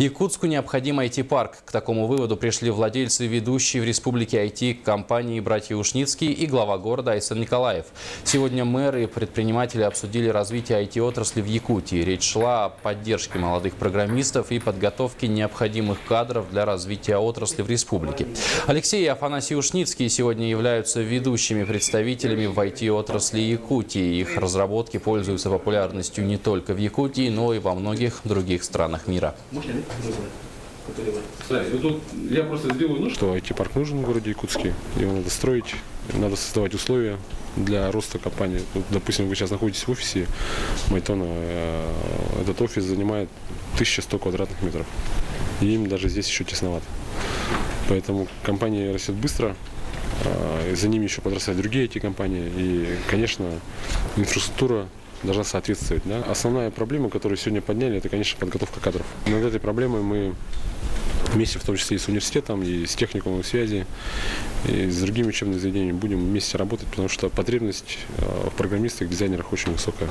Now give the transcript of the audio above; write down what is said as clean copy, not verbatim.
Якутску необходим IT-парк. К такому выводу пришли владельцы ведущей в республике IT-компании «Братья Ушницкие» и глава города Айсан Николаев. Сегодня мэры и предприниматели обсудили развитие IT-отрасли в Якутии. Речь шла о поддержке молодых программистов и подготовке необходимых кадров для развития отрасли в республике. Алексей и Афанасий Ушницкие сегодня являются ведущими представителями в IT-отрасли Якутии. Их разработки пользуются популярностью не только в Якутии, но и во многих других странах мира. Я просто сделаю, что IT-парк нужен в городе Якутске, его надо строить, надо создавать условия для роста компании. Вот, допустим, вы сейчас находитесь в офисе Майтона, этот офис занимает 1100 квадратных метров, и им даже здесь еще тесновато. Поэтому компания растет быстро, за ними еще подрастают другие IT-компании, и, конечно, инфраструктура должна соответствовать. Да? Основная проблема, которую сегодня подняли, это, конечно, подготовка кадров. Над этой проблемой мы вместе, в том числе и с университетом, и с техникумом связи, и с другими учебными заведениями будем вместе работать, потому что потребность в программистах, дизайнерах очень высокая.